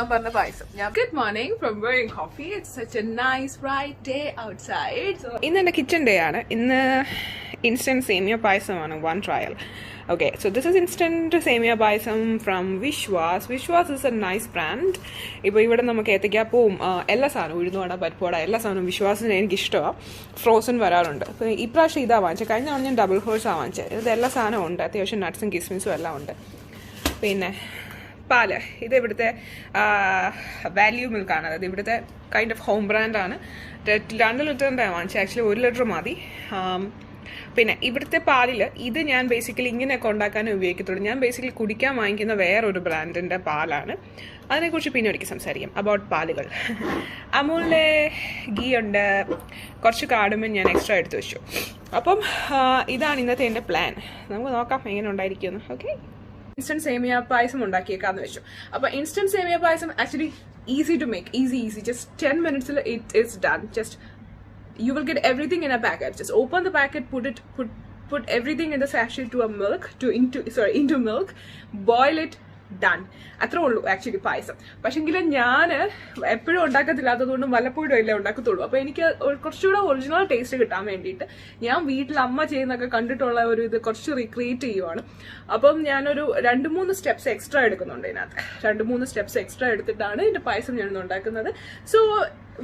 Good morning from Wearing Coffee. It's such a nice bright day outside. So in the kitchen day, in the instant Semiya Payasam one trial. Okay, so this is instant Semiya Payasam from Viswas. Viswas is a nice brand. If we would have a Ellasan, we don't have Ellasan, Viswas and Gishto, frozen vararunda. Iprashida vancha, kind of onion double horse avancha. The Ellasana on that, the ocean nuts and kismis were allowed. Pin Pala, this value milk, this kind of home brand. That actually 1 liter madi. പിന്നെ ഇവിടുത്തെ പാലിൽ ഇത് ഞാൻ basically ഇങ്ങനെ കൊണ്ടാക്കാനേ ഉപയോഗിക്കത്തുള്ളൂ. ഞാൻ basically കുടിക്കാൻ വാങ്ങിക്കുന്ന വേറൊരു ബ്രാൻഡിൻ്റെ പാലാണ്. അതിനെക്കുറിച്ച് പിന്നെ ഒരിക്കൽ സംസാരിക്കാം. അബൌട്ട് പാലുകൾ. അമൂലിലെ ഗീ ഉണ്ട്, കുറച്ച് കാർഡമം ഞാൻ എക്സ്ട്രാ എടുത്ത് വെച്ചു. അപ്പം ഇതാണ് ഇന്നത്തെ എൻ്റെ പ്ലാൻ. നമുക്ക് നോക്കാം എങ്ങനെ ഉണ്ടായിരിക്കുമെന്ന്. ഓക്കെ, ഇൻസ്റ്റന്റ് സേമിയ പായസം ഉണ്ടാക്കിയേക്കാന്ന് വെച്ചു. അപ്പോൾ ഇൻസ്റ്റന്റ് സേമിയ payasam actually easy to make, easy just 10 minutes it is done. Just you will get everything in a packet. Just open the packet, put everything in the sachet to a milk, into milk, boil it, done. അത്രേ ഉള്ളൂ actually പായസം. പക്ഷെങ്കിൽ ഞാൻ എപ്പോഴും ഉണ്ടാക്കത്തില്ലാത്തതുകൊണ്ടും വല്ലപ്പോഴും എല്ലാം ഉണ്ടാക്കത്തുള്ളൂ. അപ്പോൾ എനിക്ക് കുറച്ചുകൂടെ ഒറിജിനൽ ടേസ്റ്റ് കിട്ടാൻ വേണ്ടിയിട്ട് ഞാൻ വീട്ടിൽ അമ്മ ചെയ്യുന്നൊക്കെ കണ്ടിട്ടുള്ള ഒരു ഇത് കുറച്ച് റീക്രിയേറ്റ് ചെയ്യുവാണ്. അപ്പം ഞാനൊരു 2-3 സ്റ്റെപ്സ് എക്സ്ട്രാ എടുക്കുന്നുണ്ട് ഇതിനകത്ത്. 2-3 സ്റ്റെപ്സ് എക്സ്ട്രാ എടുത്തിട്ടാണ് ഇതിന്റെ പായസം ഞാനിന്ന് ഉണ്ടാക്കുന്നത്. സോ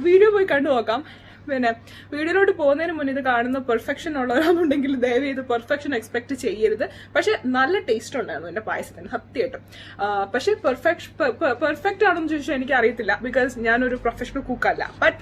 വീഡിയോ പോയി കണ്ടു നോക്കാം. പിന്നെ വീഡിയോയിലോട്ട് പോകുന്നതിന് മുന്നേ ഇത് കാണുന്ന പെർഫെക്ഷൻ ഉള്ളവരാണെന്നുണ്ടെങ്കിൽ ദയവ് ഇത് പെർഫെക്ഷൻ എക്സ്പെക്ട് ചെയ്യരുത്. പക്ഷെ നല്ല ടേസ്റ്റ് ഉണ്ടായിരുന്നു എന്റെ പായസത്തിന്, സത്യമായിട്ടും. പക്ഷെ പെർഫെക്റ്റ് ആണെന്ന് ചോദിച്ചാൽ എനിക്ക് അറിയത്തില്ല, ബിക്കോസ് ഞാനൊരു പ്രൊഫഷണൽ കുക്കല്ല. ബട്ട്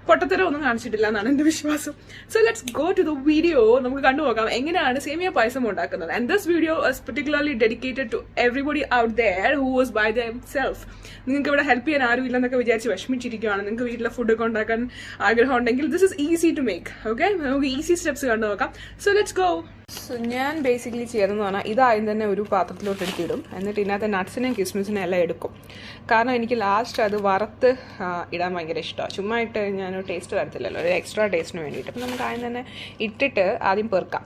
പൊട്ടത്തരം ഒന്നും കാണിച്ചിട്ടില്ല എന്നാണ് എന്റെ വിശ്വാസം. So let's go to the video. നമുക്ക് കണ്ടുപോകാം എങ്ങനെയാണ് സേമിയ പായസം ഉണ്ടാക്കുന്നത്. And this video is particularly dedicated to everybody out there who was by themself. നിങ്ങൾക്ക് ഇവിടെ ഹെൽപ്പ് ചെയ്യാൻ ആരും ഇല്ലെന്നൊക്കെ വിചാരിച്ച് വിഷമിച്ചിരിക്കുകയാണ്. നിങ്ങൾക്ക് വീട്ടിലെ ഫുഡൊക്കെ ഉണ്ടാക്കാൻ ആഗ്രഹം ഉണ്ടെങ്കിൽ this is easy to make. Okay, നമുക്ക് ഈസി സ്റ്റെപ്സ് കണ്ടു നോക്കാം. So let's go. സോ ഞാൻ ബേസിക്കലി ചെയ്യുന്നതെന്ന് പറഞ്ഞാൽ ഇതാദ്യം തന്നെ ഒരു പാത്രത്തിലോട്ട് എടുത്തിടും. എന്നിട്ട് ഇതിനകത്ത് നട്ട്സിനെയും കിസ്മിസിനെയും എല്ലാം എടുക്കും. കാരണം എനിക്ക് ലാസ്റ്റ് അത് വറുത്ത് ഇടാൻ ഭയങ്കര ഇഷ്ടമാണ്. ചുമ്മാ ഇട്ട് ഞാനൊരു ടേസ്റ്റ് വരത്തില്ലല്ലോ, ഒരു എക്സ്ട്രാ ടേസ്റ്റിന് വേണ്ടിയിട്ട്. അപ്പം നമുക്ക് ആദ്യം തന്നെ ഇട്ടിട്ട് ആദ്യം പെറുക്കാം.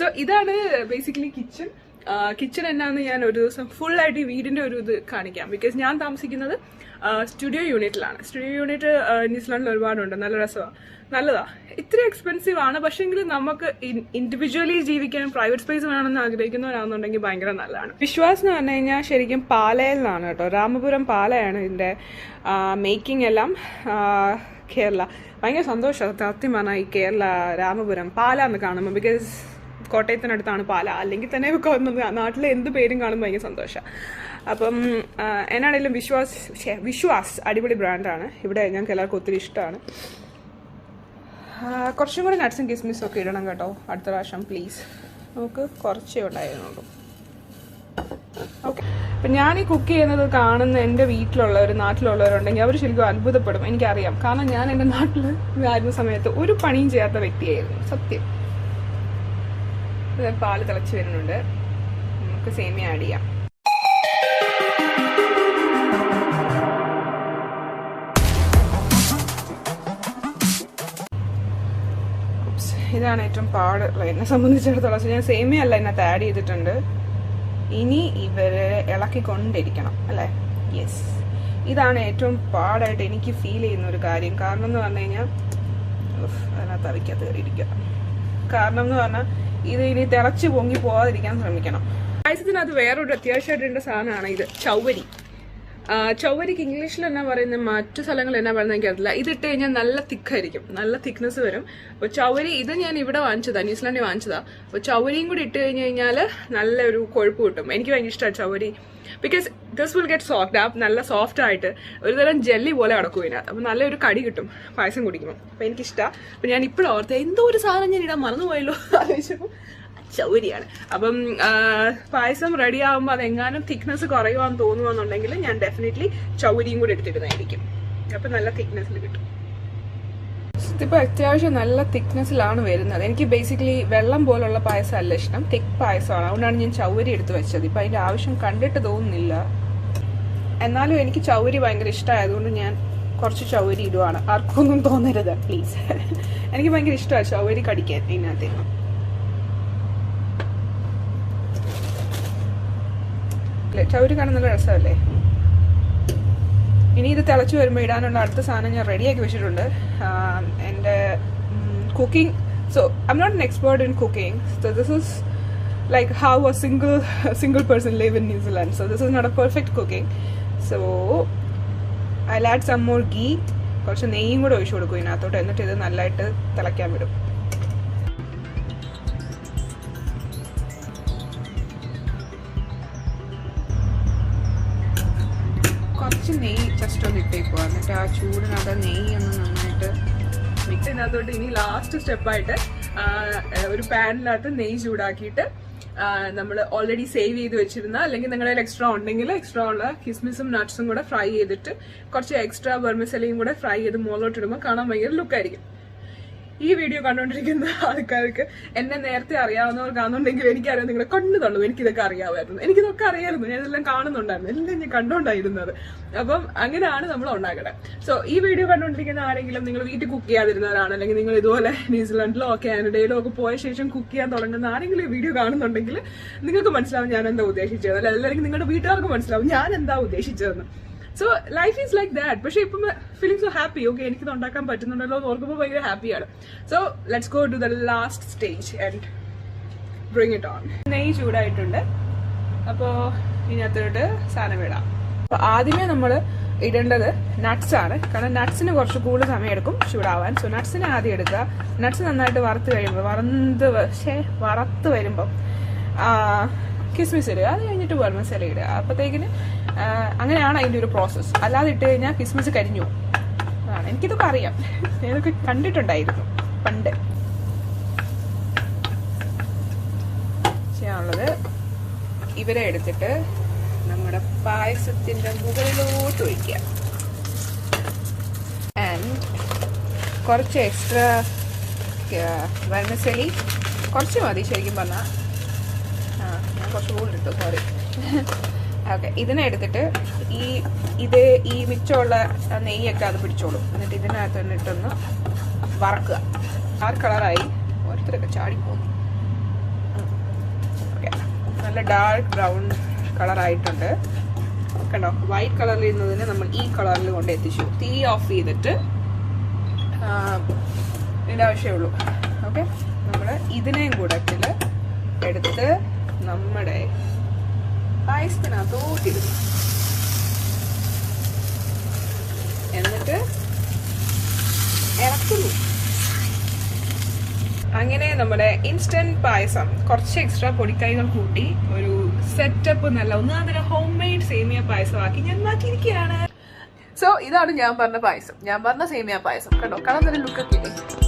സോ ഇതാണ് ബേസിക്കലി കിച്ചൺ എന്നാന്ന് ഞാൻ ഒരു ദിവസം ഫുൾ ആയിട്ട് ഈ വീടിന്റെ ഒരു ഇത് കാണിക്കാം. ബിക്കോസ് ഞാൻ താമസിക്കുന്നത് സ്റ്റുഡിയോ യൂണിറ്റിലാണ്. സ്റ്റുഡിയോ യൂണിറ്റ് ന്യൂസിലാൻഡിൽ ഒരുപാടുണ്ട്. നല്ല രസമാണ്, നല്ലതാ. ഇത്തിരി എക്സ്പെൻസീവ് ആണ്, പക്ഷെങ്കിലും നമുക്ക് ഇൻഡിവിജ്വലി ജീവിക്കാൻ പ്രൈവറ്റ് സ്പേസ് വേണമെന്ന് ആഗ്രഹിക്കുന്നവരാണെന്നുണ്ടെങ്കിൽ ഭയങ്കര നല്ലതാണ്. വിശ്വാസ് എന്ന് പറഞ്ഞു കഴിഞ്ഞാൽ ശരിക്കും പാലയിൽ നിന്നാണ് കേട്ടോ. രാമപുരം പാലയാണ് ഇതിന്റെ മേക്കിംഗ് എല്ലാം. കേരള ഭയങ്കര സന്തോഷം സത്യം പറഞ്ഞാൽ ഈ കേരള രാമപുരം പാല എന്ന് കാണുമ്പോൾ. ബിക്കോസ് കോട്ടയത്തിനടുത്താണ് പാല, അല്ലെങ്കിൽ തന്നെ നാട്ടിലെ എന്ത് പേരും കാണുമ്പോൾ ഭയങ്കര സന്തോഷമാണ്. അപ്പം എന്നാണെങ്കിലും വിശ്വാസ് അടിപൊളി ബ്രാൻഡാണ്. ഇവിടെ ഞങ്ങൾക്ക് എല്ലാവർക്കും ഒത്തിരി ഇഷ്ടമാണ്. കുറച്ചും കൂടെ നട്ട്സും കിസ്മിസും ഒക്കെ ഇടണം കേട്ടോ അടുത്ത പ്രാവശ്യം പ്ലീസ്. നമുക്ക് കുറച്ചേ ഉണ്ടായിരുന്നുള്ളൂ. ഓക്കെ, അപ്പം ഞാൻ ഈ കുക്ക് ചെയ്യുന്നത് കാണുന്ന എൻ്റെ വീട്ടിലുള്ളവർ നാട്ടിലുള്ളവരുണ്ടെങ്കിൽ അവർ ശരിക്കും അത്ഭുതപ്പെടും. എനിക്കറിയാം, കാരണം ഞാൻ എൻ്റെ നാട്ടിൽ ആയിരുന്ന സമയത്ത് ഒരു പണിയും ചെയ്യാത്ത വ്യക്തിയായിരുന്നു സത്യം. പാല് തിളച്ച് വരുന്നുണ്ട്, നമുക്ക് സേമിയ ആഡ് ചെയ്യാം. ഇതാണ് ഏറ്റവും പാട് എന്നെ സംബന്ധിച്ചിടത്തോളം. ഞാൻ സേമിയ അല്ല ഇതിനകത്ത് ആഡ് ചെയ്തിട്ടുണ്ട്. ഇനി ഇവരെ ഇളക്കിക്കൊണ്ടിരിക്കണം അല്ലേ? യെസ്, ഇതാണ് ഏറ്റവും പാടായിട്ട് എനിക്ക് ഫീൽ ചെയ്യുന്ന ഒരു കാര്യം. കാരണം എന്ന് പറഞ്ഞു കഴിഞ്ഞാൽ അതിനകത്ത് അവിക്കകത്ത് കയറിയിരിക്കുക. കാരണം എന്ന് പറഞ്ഞാൽ ഇത് ഇനി തിളച്ച് പൊങ്ങി പോകാതിരിക്കാൻ ശ്രമിക്കണം. പായസത്തിനകത്ത് വേറൊരു അത്യാവശ്യമായിട്ടുണ്ട് സാധനമാണ് ഇത്, ചൗവരി. ചൗവരിക്ക് ഇംഗ്ലീഷിൽ എന്നാ പറയുന്നത്, മറ്റു സ്ഥലങ്ങളിൽ എന്നാ പറയുന്നത് എനിക്കറിയില്ല. ഇതിട്ട് കഴിഞ്ഞാൽ നല്ല തിക്കായിരിക്കും, നല്ല തിക്നെസ് വരും. അപ്പോൾ ചൗവരി ഇത് ഞാൻ ഇവിടെ വാങ്ങിച്ചതാണ്, ന്യൂസിലാൻഡിൽ വാങ്ങിച്ചതാ. അപ്പോൾ ചൗവരിയും കൂടി ഇട്ട് കഴിഞ്ഞ് കഴിഞ്ഞാൽ നല്ലൊരു കൊഴുപ്പ് കിട്ടും. എനിക്ക് ഭയങ്കര ഇഷ്ടമാണ് ചൗവരി. Because this will get soft up, നല്ല സോഫ്റ്റ് ആയിട്ട് ഒരു തരം ജെല്ലി പോലെ അടക്കും ഇതിനകത്ത്. അപ്പം നല്ലൊരു കടി കിട്ടും പായസം കുടിക്കുമ്പോൾ. അപ്പം എനിക്കിഷ്ടമാണ്. അപ്പം ഞാൻ ഇപ്പോഴും ഓർത്ത് എന്തോ ഒരു സാധനം ഞാൻ ഇടാൻ മറന്നുപോയല്ലോ ആലോചിച്ചപ്പോൾ ചൗവരിയാണ്. അപ്പം പായസം റെഡി ആകുമ്പോൾ അതെങ്ങാനും തിക്നെസ് കുറയുവാന്ന് തോന്നുവാന്നുണ്ടെങ്കിൽ ഞാൻ ഡെഫിനറ്റ്ലി ചൗവരിയും കൂടി എടുത്തിടുന്നതായിരിക്കും. അപ്പം നല്ല തിക്നെസ്സിൽ കിട്ടും. ഇതിപ്പോൾ അത്യാവശ്യം നല്ല തിക്നെസ്സിലാണ് വരുന്നത്. എനിക്ക് ബേസിക്കലി വെള്ളം പോലുള്ള പായസം അല്ല ഇഷ്ടം, തിക്ക് പായസമാണ്. അതുകൊണ്ടാണ് ഞാൻ ചൗവരി എടുത്ത് വെച്ചത്. ഇപ്പം അതിൻ്റെ ആവശ്യം കണ്ടിട്ട് തോന്നുന്നില്ല. എന്നാലും എനിക്ക് ചൗവരി ഭയങ്കര ഇഷ്ടമായതുകൊണ്ട് ഞാൻ കുറച്ച് ചൗവരി ഇടുവാണ്. ആർക്കൊന്നും തോന്നരുത് പ്ലീസ്. എനിക്ക് ഭയങ്കര ഇഷ്ടമാണ് ചൗവരി കടിക്കാൻ. ഇതിനകത്ത് ചൗവരി കാണാൻ നല്ല രസമല്ലേ. ഇനി ഇത് തിളച്ച് വരുമ്പോൾ ഇടാനുള്ള അടുത്ത സാധനം ഞാൻ റെഡിയാക്കി വെച്ചിട്ടുണ്ട്. എൻ്റെ cooking, so I'm not an expert in cooking, so this is like how a single person live in New Zealand, so this is not a perfect cooking. So I'll add some more ghee. കുറച്ച് നെയ്യും കൂടെ ഒഴിച്ചു കൊടുക്കും ഇതിനകത്തോട്ട്. എന്നിട്ട് ഇത് നല്ലതായിട്ട് തിളയ്ക്കാൻ വിടും. കുറച്ച് നെയ്യ് ജസ്റ്റ് ഒന്ന് ഇട്ടേക്കുക. എന്നിട്ട് ആ ചൂടിനകത്ത് നെയ്യ് ഒന്ന് നന്നായിട്ട് മിക്സ് ചെയ്യുന്നതോട്ട് ഇനി ലാസ്റ്റ് സ്റ്റെപ്പായിട്ട് ഒരു പാനിനകത്ത് നെയ്യ് ചൂടാക്കിയിട്ട് നമ്മൾ ഓൾറെഡി സേവ് ചെയ്ത് വെച്ചിരുന്ന, അല്ലെങ്കിൽ നിങ്ങളുടെ എക്സ്ട്രാ ഉണ്ടെങ്കിൽ എക്സ്ട്രാ ഉള്ള കിസ്മിസും നട്ട്സും കൂടെ ഫ്രൈ ചെയ്തിട്ട് കുറച്ച് എക്സ്ട്രാ വെർമിസെലിയും കൂടെ ഫ്രൈ ചെയ്ത് മുകളിലോട്ട് ഇടുമ്പോൾ കാണാൻ ഭയങ്കര ലുക്കായിരിക്കും. ഈ വീഡിയോ കണ്ടുകൊണ്ടിരിക്കുന്ന ആൾക്കാർക്ക് എന്നെ നേരത്തെ അറിയാവുന്നവർക്കാണെന്നുണ്ടെങ്കിൽ എനിക്കറിയാം നിങ്ങളുടെ കണ്ണു തള്ളു. എനിക്കിതൊക്കെ അറിയാമായിരുന്നു, എനിക്കിതൊക്കെ അറിയാമായിരുന്നു, ഞാൻ ഇതെല്ലാം കാണുന്നുണ്ടായിരുന്നു, എല്ലാം ഞാൻ കണ്ടുകൊണ്ടായിരുന്നത്. അപ്പം അങ്ങനെയാണ് നമ്മൾ ഉണ്ടാക്കുന്നത്. സോ ഈ വീഡിയോ കണ്ടുകൊണ്ടിരിക്കുന്ന ആരെങ്കിലും നിങ്ങൾ വീട്ടിൽ കുക്ക് ചെയ്യാതിരുന്നവരാണ്, അല്ലെങ്കിൽ നിങ്ങൾ ഇതുപോലെ ന്യൂസിലാൻഡിലോ കാനഡയിലോ ഒക്കെ പോയ ശേഷം കുക്ക് ചെയ്യാൻ തുടങ്ങുന്ന ആരെങ്കിലും ഈ വീഡിയോ കാണുന്നുണ്ടെങ്കിൽ നിങ്ങൾക്ക് മനസ്സിലാവും ഞാൻ എന്താ ഉദ്ദേശിച്ചത്, അല്ലെങ്കിൽ നിങ്ങളുടെ വീട്ടുകാർക്ക് മനസ്സിലാവും ഞാൻ എന്താ ഉദ്ദേശിച്ചതെന്ന്. So life is like that. പക്ഷെ ഇപ്പം ഫീലിംഗ് സോ ഹാപ്പി. ഓക്കെ, എനിക്കിത് ഉണ്ടാക്കാൻ പറ്റുന്നുണ്ടല്ലോ എന്ന് ഓർക്കുമ്പോൾ ഭയങ്കര ഹാപ്പിയാണ്. So let's go to the last stage and bring it on. നെയ്യ് ചൂടായിട്ടുണ്ട്. അപ്പോൾ ഇതിനകത്തോട്ട് സാധനം ഇടാം. അപ്പോൾ ആദ്യമേ നമ്മൾ ഇടേണ്ടത് നട്ട്സ് ആണ്. കാരണം നട്ട്സിന് കുറച്ച് കൂടുതൽ സമയം എടുക്കും ചൂടാവാൻ. സോ നട്ട്സിനെ ആദ്യം എടുക്കുക. നട്ട്സ് നന്നായിട്ട് വറുത്ത് വരുമ്പം കിസ്മിസ് ഇടുക. അത് കഴിഞ്ഞിട്ട് വെർമിസെലി ഇടുക. അപ്പോഴത്തേക്കിന് അങ്ങനെയാണ് അതിൻ്റെ ഒരു പ്രോസസ്സ്. അല്ലാതെ ഇട്ട് കഴിഞ്ഞാൽ കിസ്മിസ് കരിഞ്ഞു. അതാണ്, എനിക്കിതൊക്കെ അറിയാം, ഞാനതൊക്കെ കണ്ടിട്ടുണ്ടായിരുന്നു പണ്ട്. ചെയ്യാനുള്ളത് ഇവരെ എടുത്തിട്ട് നമ്മുടെ പായസത്തിൻ്റെ മുകളിലോട്ട് ഒഴിക്കുക. ആൻഡ് കുറച്ച് എക്സ്ട്രാ വെർമിസെലി, കുറച്ച് മതി ശരിക്കും പറഞ്ഞാൽ. ഞാൻ കുറച്ച് കൂടുതൽ ഇട്ടു, സോറി. ഓക്കെ, ഇതിനെ എടുത്തിട്ട് ഈ മിച്ചമുള്ള നെയ്യൊക്കെ അത് പിടിച്ചോളും. എന്നിട്ട് ഇതിനകത്ത് ഇട്ടൊന്ന് വറക്കുക. ഡാർക്ക് കളറായി, ഓരോരുത്തരൊക്കെ ചാടിപ്പോകും. ഓക്കെ, നല്ല ഡാർക്ക് ബ്രൗൺ കളറായിട്ടുണ്ട്. കണ്ടോ, വൈറ്റ് കളറിൽ ഇരുന്നതിന് നമ്മൾ ഈ കളറിൽ കൊണ്ട് എത്തിച്ചു. തീ ഓഫ് ചെയ്തിട്ട് ഇതിൻ്റെ ആവശ്യമുള്ളൂ. ഓക്കെ, നമ്മൾ ഇതിനെയും കൂടെ എടുത്ത് നമ്മുടെ പായസത്തിനകത്തോട്ടിടും. എന്നിട്ട് ഇറക്കുന്നു. അങ്ങനെ നമ്മുടെ ഇൻസ്റ്റന്റ് പായസം കുറച്ച് എക്സ്ട്രാ പൊടിക്കൈകൾ കൂട്ടി ഒരു സെറ്റപ്പ്, നല്ല ഒന്നാമത്തെ ഹോം മെയ്ഡ് സേമിയ പായസമാക്കി ഞാൻ മാറ്റിയിരിക്കുകയാണ്. സോ ഇതാണ് ഞാൻ പറഞ്ഞ പായസം, ഞാൻ പറഞ്ഞ സേമിയ പായസം. കണ്ടോ, കാണാൻ നല്ല ലുക്കൊക്കെ ഇല്ലേ.